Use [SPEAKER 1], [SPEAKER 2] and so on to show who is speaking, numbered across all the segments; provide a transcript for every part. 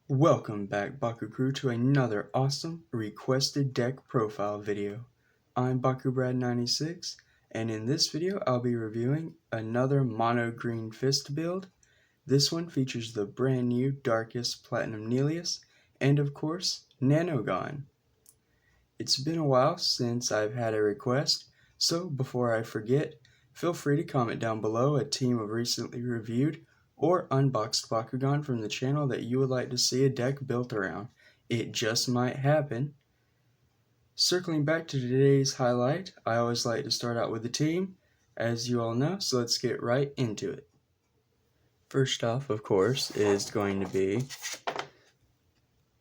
[SPEAKER 1] Welcome back, Baku Crew, to another awesome requested deck profile video. I'm BakuBrad96, and in this video I'll be reviewing another mono green fist build. This one features the brand new Darkus Platinum Nillious, and of course, Geogon. It's been a while since I've had a request, so before I forget, feel free to comment down below a team of recently reviewed or unboxed Bakugan from the channel that you would like to see a deck built around. It just might happen. Circling back to today's highlight, I always like to start out with the team, as you all know, so let's get right into it. First off, of course, is going to be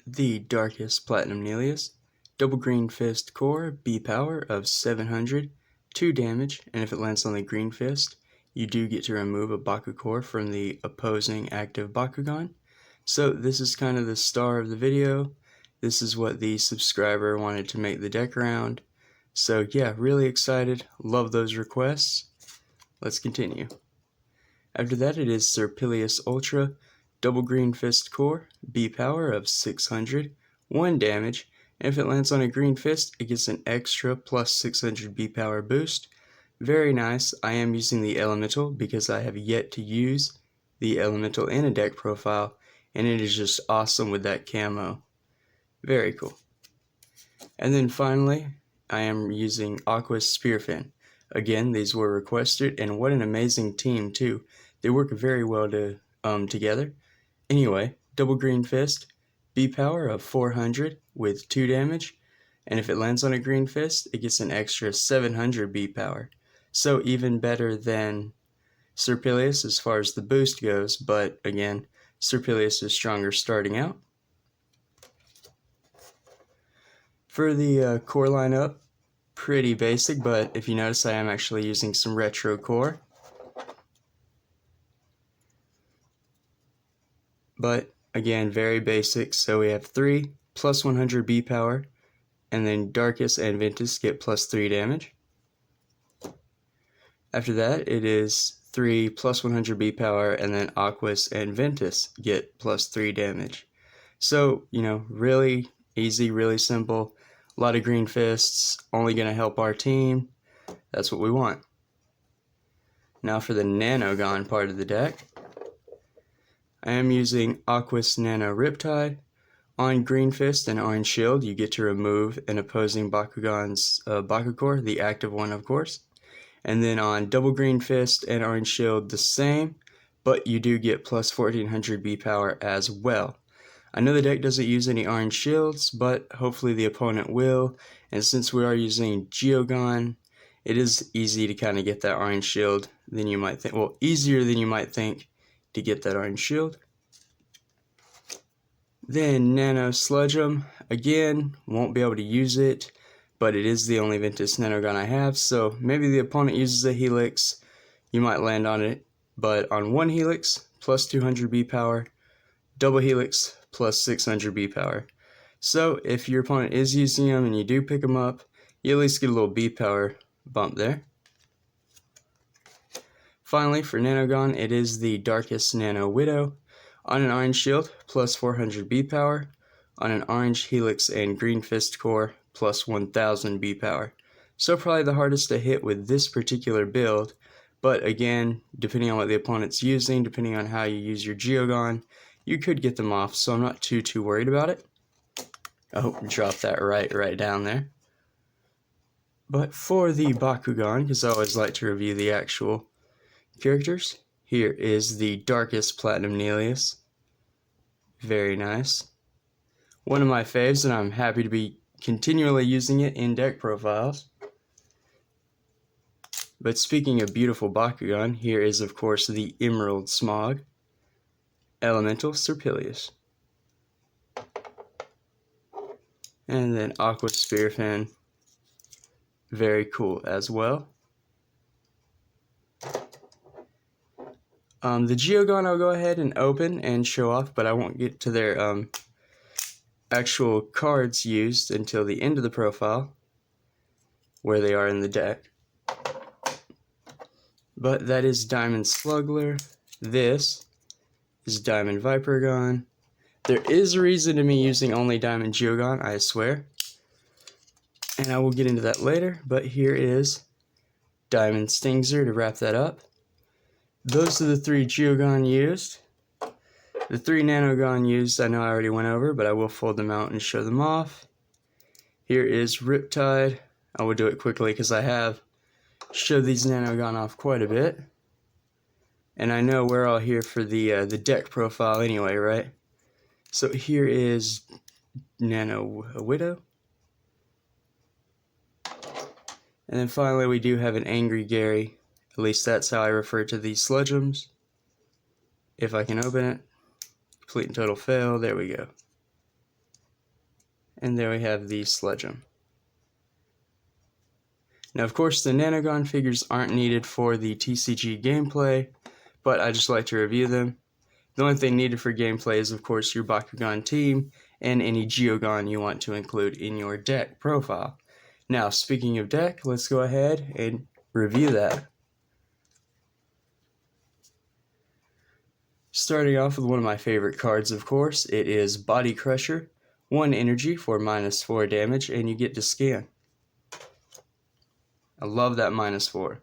[SPEAKER 1] the Darkus Platinum Nillious. Double green fist core, B power of 700, 2 damage, and if it lands on the green fist, you do get to remove a Baku core from the opposing active Bakugan. So this is kind of the star of the video. This is what the subscriber wanted to make the deck around. So yeah, really excited. Love those requests. Let's continue. After that, it is Nillious Ultra, double green fist core, B power of 600, 1 damage, and if it lands on a green fist, it gets an extra plus 600 B power boost. Very nice. I am using the elemental because I have yet to use the elemental in a deck profile, and it is just awesome with that camo. Very cool. And then finally, I am using Aqua's Spearfin. Again, these were requested, and what an amazing team too. They work very well together. Anyway, double green fist, B power of 400 with 2 damage, and if it lands on a green fist, it gets an extra 700 B power. So even better than Nillious as far as the boost goes, but again, Nillious is stronger starting out. For the core lineup, pretty basic, but if you notice, I am actually using some retro core. But again, very basic. So we have 3 plus 100 B power, and then Darkus and Ventus get plus 3 damage. After that, it is 3 plus 100 B power, and then Aquas and Ventus get plus 3 damage. So, really easy, really simple. A lot of green fists, only going to help our team. That's what we want. Now for the Geogon part of the deck. I am using Aquas Nano Riptide. On Green Fist and Orange Shield, you get to remove an opposing Bakugan's Baku core, the active one, of course. And then on Double Green Fist and Orange Shield, the same, but you do get plus 1400 B power as well. I know the deck doesn't use any Orange Shields, but hopefully the opponent will. And since we are using Geogon, it is easy to kind of get that Orange Shield than you might think. Well, easier than you might think to get that Orange Shield. Then Nano Sludge'em, again, won't be able to use it, but it is the only Ventus Geogon I have, so maybe the opponent uses a Helix, you might land on it, but on one Helix, plus 200 B power, double Helix, plus 600 B power. So if your opponent is using them and you do pick them up, you at least get a little B power bump there. Finally, for Geogon, it is the Darkus Nano Widow. On an orange shield, plus 400 B power. On an orange helix and green fist core, plus 1000 B power. So probably the hardest to hit with this particular build, but again, depending on what the opponent's using, depending on how you use your Geogon, you could get them off, so I'm not too worried about it. Oh, drop that right down there. But for the Bakugan, because I always like to review the actual characters, here is the Darkus Platinum Nillious. Very nice. One of my faves, and I'm happy to be continually using it in deck profiles. But speaking of beautiful Bakugan, here is of course the Emerald Smog, Elemental Nillious. And then Aqua Spearfin, very cool as well. The Geogon I'll go ahead and open and show off, but I won't get to their actual cards used until the end of the profile, where they are in the deck. But that is Diamond Sluggler. This is Diamond Vipergon. There is a reason to me using only Diamond Geogon, I swear. And I will get into that later, but here is Diamond Stingzer to wrap that up. Those are the 3 Geogon used. The 3 Nanogon used I know I already went over, but I will fold them out and show them off. Here is Riptide. I will do it quickly because I have showed these Nanogon off quite a bit. And I know we're all here for the deck profile anyway, right? So here is Nano Widow. And then finally we do have an Angry Gary. At least that's how I refer to these Sledgeums. If I can open it. Complete and total fail. There we go. And there we have the Sledgeum. Now of course the Nanogon figures aren't needed for the TCG gameplay, but I just like to review them. The only thing needed for gameplay is of course your Bakugan team and any Geogon you want to include in your deck profile. Now speaking of deck, let's go ahead and review that. Starting off with one of my favorite cards, of course, it is Body Crusher. 1 energy for -4 damage, and you get to scan. I love that -4.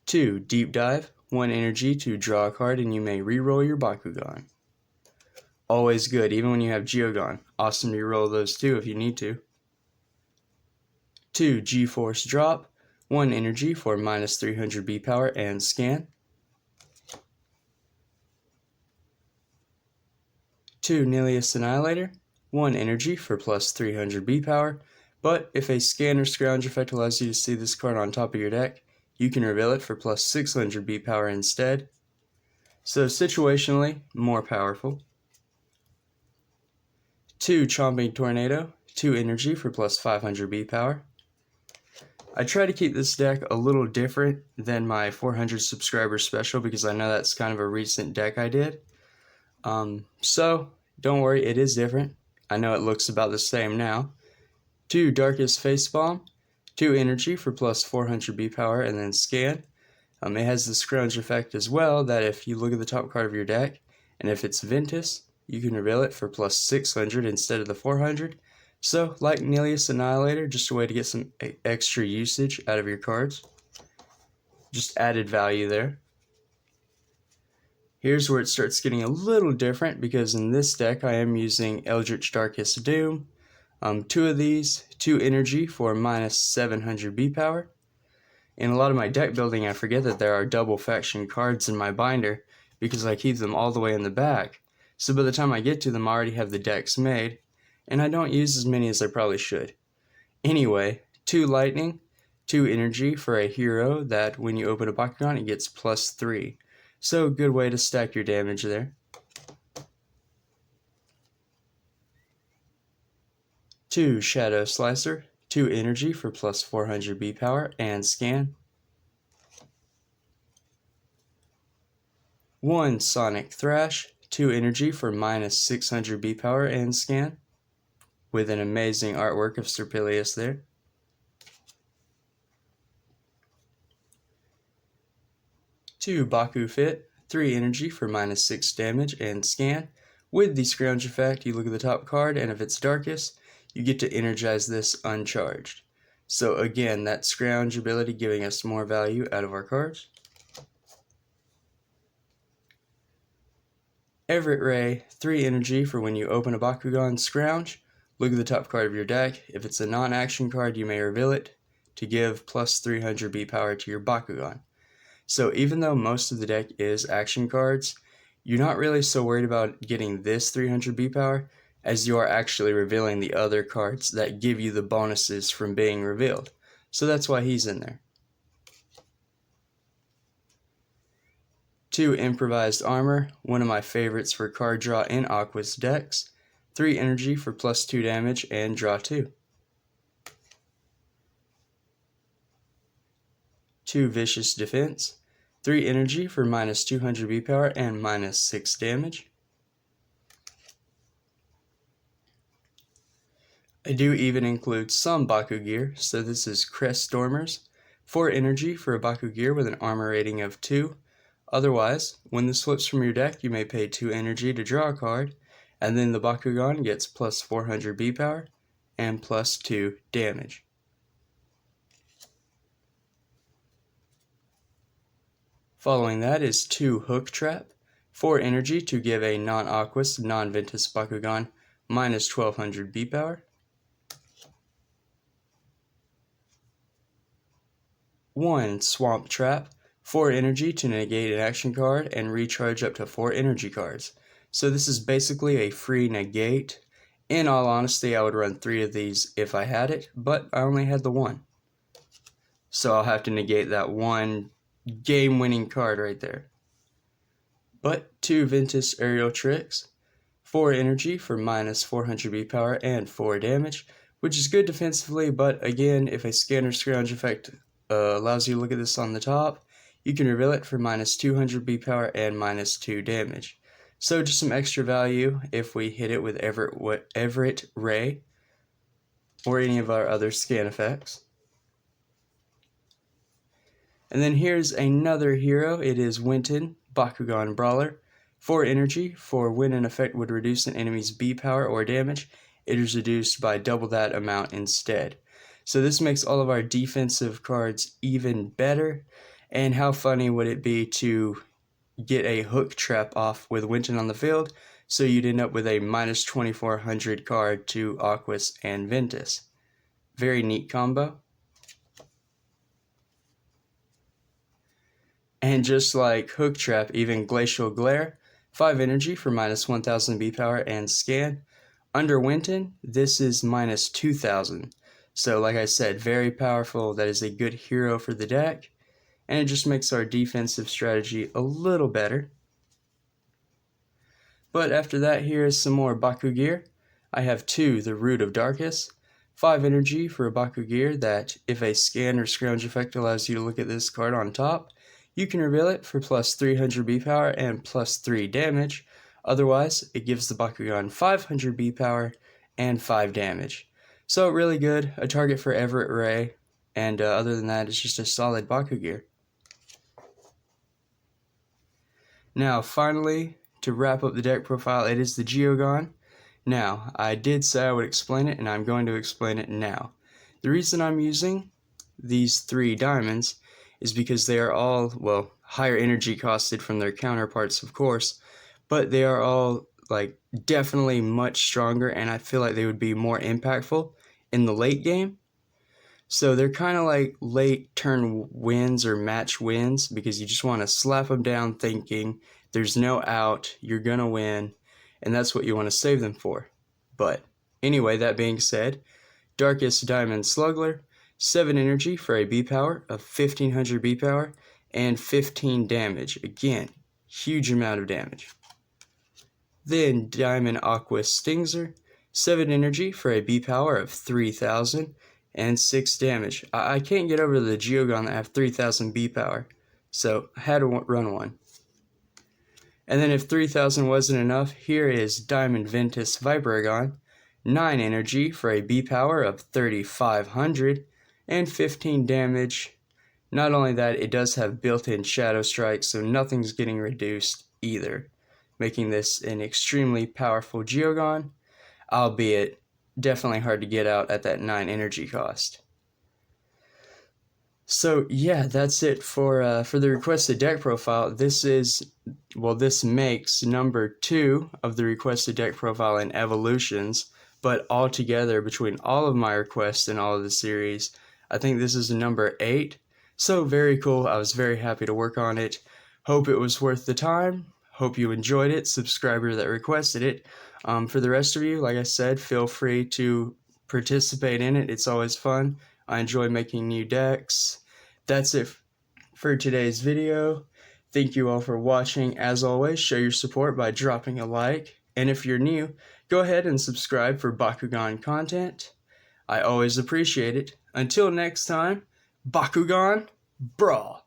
[SPEAKER 1] 2, Deep Dive. 1 energy to draw a card, and you may reroll your Bakugan. Always good, even when you have Geogon. Awesome to reroll those too if you need to. 2, G-Force Drop. 1 energy for -300 B power and scan. 2, Nillious Annihilator, 1 energy for +300 B power, but if a scan or scrounge effect allows you to see this card on top of your deck, you can reveal it for +600 B power instead. So situationally, more powerful. 2, Chomping Tornado, 2 energy for +500 B power. I try to keep this deck a little different than my 400 subscriber special because I know that's kind of a recent deck I did. So don't worry, it is different. I know it looks about the same now. 2, Darkus Facepalm, 2 energy for +400 B power and then scan. It has the scrounge effect as well that if you look at the top card of your deck and if it's Ventus, you can reveal it for +600 instead of the 400. So like Nillious Annihilator, just a way to get some extra usage out of your cards. Just added value there. Here's where it starts getting a little different because in this deck I am using Eldritch Darkest Doom. 2 of these, 2 energy for -700 B power. In a lot of my deck building I forget that there are double faction cards in my binder because I keep them all the way in the back. So by the time I get to them I already have the decks made and I don't use as many as I probably should. Anyway, 2 lightning, 2 energy for a hero that when you open a Bakugan it gets +3. So good way to stack your damage there. 2, Shadow Slicer, 2 energy for +400 B power and scan. 1, Sonic Thrash, 2 energy for -600 B power and scan. With an amazing artwork of Serpilius there. 2, Baku Fit, 3 energy for -6 damage and scan. With the scrounge effect, you look at the top card and if it's Darkus, you get to energize this uncharged. So again, that scrounge ability giving us more value out of our cards. Everett Ray, 3 energy for when you open a Bakugan scrounge. Look at the top card of your deck. If it's a non-action card, you may reveal it to give +300 B power to your Bakugan. So even though most of the deck is action cards, you're not really so worried about getting this 300 B power as you are actually revealing the other cards that give you the bonuses from being revealed. So that's why he's in there. 2, Improvised Armor, one of my favorites for card draw in Aqua's decks. 3 energy for +2 damage and draw 2. 2, Vicious Defense, 3 energy for -200 B power and -6 damage. I do even include some Baku gear, so this is Crest Stormers, 4 energy for a Baku gear with an armor rating of 2. Otherwise, when this flips from your deck, you may pay 2 energy to draw a card, and then the Bakugan gets plus 400 B power and plus 2 damage. Following that is 2 Hook Trap, 4 energy to give a non-Aquas, non-Ventus Bakugan minus 1200 B power. 1 Swamp Trap, 4 energy to negate an action card and recharge up to 4 energy cards. So this is basically a free negate. In all honesty, I would run 3 of these if I had it, but I only had the 1. So I'll have to negate that 1 game-winning card right there. But 2 Ventus Aerial Tricks, 4 energy for minus 400 B power and 4 damage, which is good defensively, but again, if a scanner scrounge effect allows you to look at this on the top, you can reveal it for minus 200 B power and minus 2 damage. So just some extra value if we hit it with Everett Ray or any of our other scan effects. And then here's another hero. It is Winton, Bakugan Brawler. 4 energy for when an effect would reduce an enemy's B power or damage, it is reduced by double that amount instead. So this makes all of our defensive cards even better. And how funny would it be to get a Hook Trap off with Winton on the field, so you'd end up with a minus 2400 card to Aquas and Ventus. Very neat combo. And just like Hook Trap, even Glacial Glare, 5 energy for minus 1000 B power and scan. Under Winton, this is minus 2000. So like I said, very powerful. That is a good hero for the deck. And it just makes our defensive strategy a little better. But after that, here is some more Baku gear. I have 2, the Root of Darkus. 5 energy for a Baku gear that, if a scan or scrounge effect allows you to look at this card on top, you can reveal it for plus 300 B power and plus 3 damage. Otherwise, it gives the Bakugan 500 B power and 5 damage. So really good, a target for Everett Ray, and other than that, it's just a solid Baku gear. Now, finally, to wrap up the deck profile, it is the Geogon. Now, I did say I would explain it, and I'm going to explain it now. The reason I'm using these 3 diamonds is because they are all, well, higher energy costed from their counterparts, of course, but they are all, like, definitely much stronger, and I feel like they would be more impactful in the late game. So they're kind of like late turn wins or match wins, because you just want to slap them down thinking there's no out, you're going to win, and that's what you want to save them for. But anyway, that being said, Darkest Diamond Sluggler, 7 energy for a B power of 1500 B power and 15 damage. Again, huge amount of damage. Then Diamond Aqua Stingzer, 7 energy for a B power of 3000 and 6 damage. I can't get over the Geogon that have 3000 B power, so I had to run one. And then if 3000 wasn't enough, here is Diamond Ventus Vibragon, 9 energy for a B power of 3500 and 15 damage. Not only that, it does have built-in Shadow Strike, so nothing's getting reduced either, making this an extremely powerful Geogon, albeit definitely hard to get out at that 9 energy cost. So yeah, that's it for the requested deck profile. This makes number 2 of the requested deck profile in Evolutions, but altogether between all of my requests in all of the series, I think this is number 8. So very cool. I was very happy to work on it. Hope it was worth the time. Hope you enjoyed it, subscriber that requested it. For the rest of you, like I said, feel free to participate in it. It's always fun. I enjoy making new decks. That's it for today's video. Thank you all for watching. As always, show your support by dropping a like. And if you're new, go ahead and subscribe for Bakugan content. I always appreciate it. Until next time, Bakugan, Brawl!